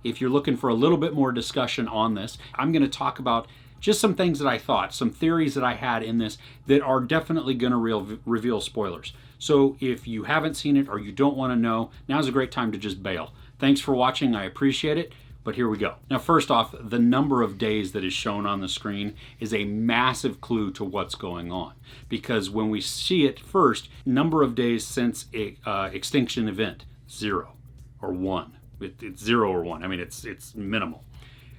if you're looking for a little bit more discussion on this, I'm going to talk about just some things that I thought, some theories that I had in this that are definitely going to reveal spoilers. So if you haven't seen it or you don't want to know, now's a great time to just bail. Thanks for watching. I appreciate it. But here we go. Now, first off, the number of days that is shown on the screen is a massive clue to what's going on. Because when we see it first, number of days since extinction event, 0 or 1. It's 0 or 1. I mean, it's minimal.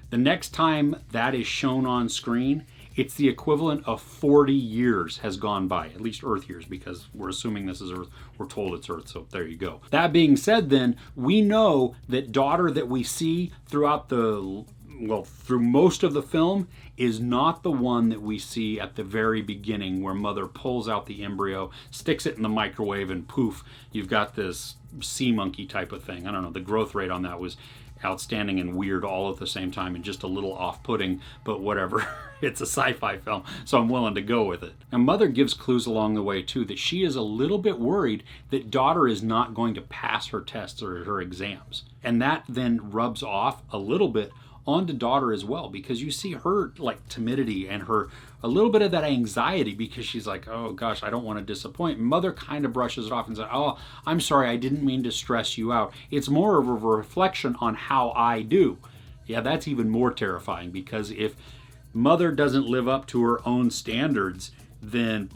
The next time that is shown on screen, it's the equivalent of 40 years has gone by, at least Earth years, because we're assuming this is Earth. We're told it's Earth, so there you go. That being said, then, we know that daughter that we see throughout through most of the film is not the one that we see at the very beginning where mother pulls out the embryo, sticks it in the microwave, and poof, you've got this sea monkey type of thing. I don't know, the growth rate on that was outstanding and weird all at the same time and just a little off-putting, but whatever. It's a sci-fi film, so I'm willing to go with it. And mother gives clues along the way too that she is a little bit worried that daughter is not going to pass her tests or her exams. And that then rubs off a little bit onto daughter as well, because you see her like timidity and her a little bit of that anxiety because she's like, oh gosh, I don't want to disappoint. Mother kind of brushes it off and says, oh, I'm sorry, I didn't mean to stress you out. It's more of a reflection on how I do. Yeah, that's even more terrifying, because if mother doesn't live up to her own standards, then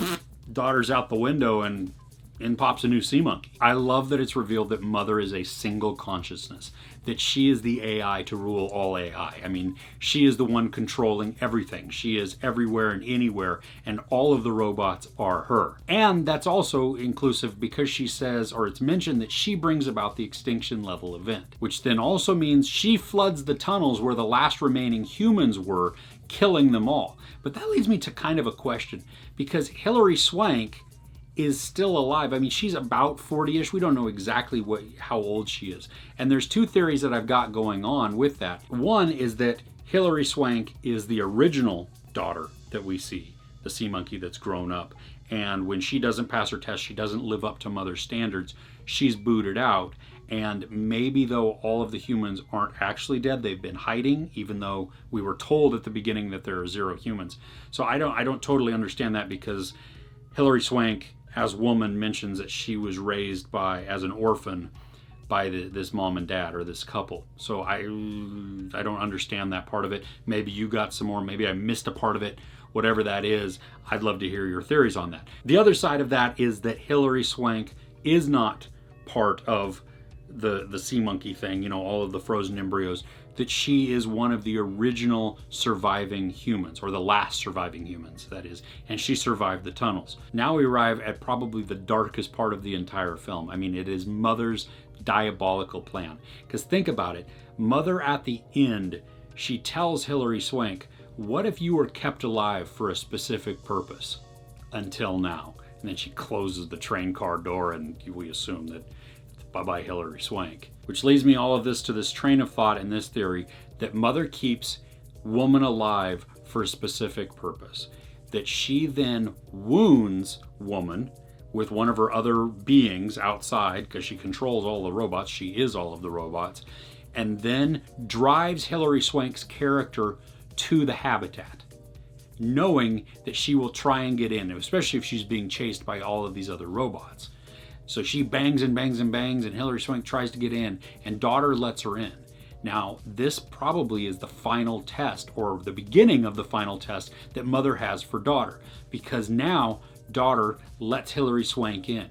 daughter's out the window and in pops a new sea monkey. I love that it's revealed that mother is a single consciousness, that she is the AI to rule all AI. I mean, she is the one controlling everything. She is everywhere and anywhere, and all of the robots are her. And that's also inclusive because she says, or it's mentioned, that she brings about the extinction level event, which then also means she floods the tunnels where the last remaining humans were, killing them all. But that leads me to kind of a question, because Hilary Swank is still alive. I mean, she's about 40-ish. We don't know exactly how old she is. And there's two theories that I've got going on with that. One is that Hilary Swank is the original daughter that we see, the sea monkey that's grown up. And when she doesn't pass her test, she doesn't live up to mother's standards, she's booted out. And maybe though all of the humans aren't actually dead, they've been hiding, even though we were told at the beginning that there are 0 humans. So I don't totally understand that, because Hilary Swank as woman mentions that she was raised as an orphan by this mom and dad, or this couple. So I don't understand that part of it. Maybe you got some more, maybe I missed a part of it. Whatever that is, I'd love to hear your theories on that. The other side of that is that Hilary Swank is not part of the sea monkey thing, you know, all of the frozen embryos, that she is one of the original surviving humans, or the last surviving humans, that is, and she survived the tunnels. Now we arrive at probably the darkest part of the entire film. I mean, it is mother's diabolical plan. Because think about it, mother at the end, she tells Hilary Swank, what if you were kept alive for a specific purpose until now? And then she closes the train car door, and we assume that bye-bye Hilary Swank. Which leads me all of this to this train of thought and this theory that mother keeps woman alive for a specific purpose. That she then wounds woman with one of her other beings outside, because she controls all the robots, she is all of the robots, and then drives Hilary Swank's character to the habitat, knowing that she will try and get in, especially if she's being chased by all of these other robots. So she bangs and bangs and bangs, and Hilary Swank tries to get in, and daughter lets her in. Now, this probably is the final test, or the beginning of the final test that mother has for daughter, because now daughter lets Hilary Swank in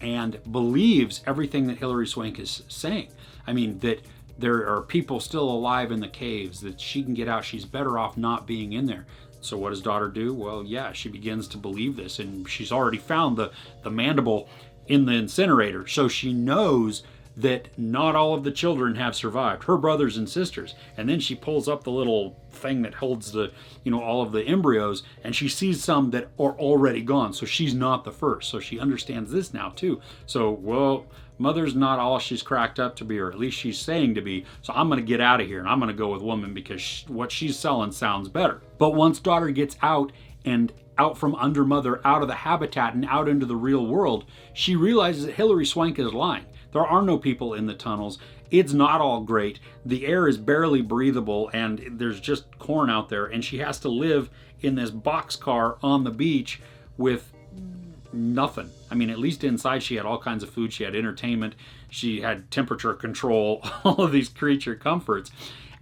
and believes everything that Hilary Swank is saying. I mean, that there are people still alive in the caves, that she can get out, she's better off not being in there. So what does daughter do? Well, yeah, she begins to believe this, and she's already found the mandible in the incinerator, so she knows that not all of the children have survived, her brothers and sisters. And then she pulls up the little thing that holds the, all of the embryos, and she sees some that are already gone, so she's not the first. So she understands this now too. So, well, mother's not all she's cracked up to be, or at least she's saying to be, so I'm gonna get out of here and I'm gonna go with woman, because what she's selling sounds better. But once daughter gets out, and out from under mother, out of the habitat and out into the real world, she realizes that Hilary Swank is lying, There are no people in the tunnels. It's not all great. The air is barely breathable, and there's just corn out there, and she has to live in this boxcar on the beach with nothing. I mean, at least inside she had all kinds of food. She had entertainment. She had temperature control, all of these creature comforts.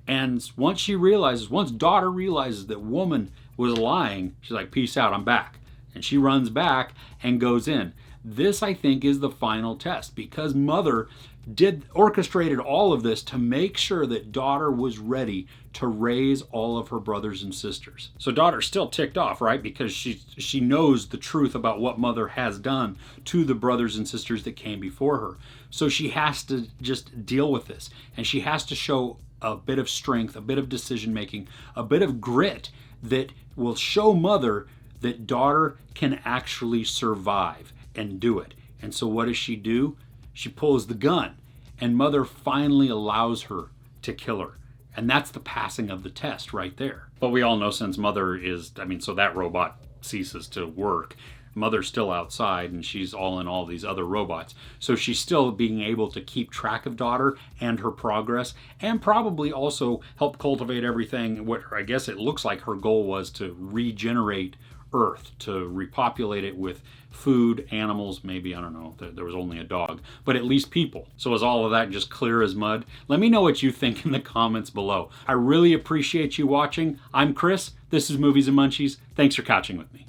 And once daughter realizes that woman was lying, she's like, peace out, I'm back. And she runs back and goes in. This, I think, is the final test, because mother orchestrated all of this to make sure that daughter was ready to raise all of her brothers and sisters. So daughter's still ticked off, right? Because she knows the truth about what mother has done to the brothers and sisters that came before her. So she has to just deal with this, and she has to show a bit of strength, a bit of decision making, a bit of grit that will show mother that daughter can actually survive and do it. And so what does she do? She pulls the gun, and mother finally allows her to kill her. And that's the passing of the test right there. But we all know, since mother is, so that robot ceases to work, mother's still outside, and she's all in all these other robots. So she's still being able to keep track of daughter and her progress, and probably also help cultivate everything. What I guess it looks like her goal was to regenerate Earth, to repopulate it with food, animals, maybe, I don't know, there was only a dog, but at least people. So is all of that just clear as mud? Let me know what you think in the comments below. I really appreciate you watching. I'm Chris. This is Movies and Munchies. Thanks for catching with me.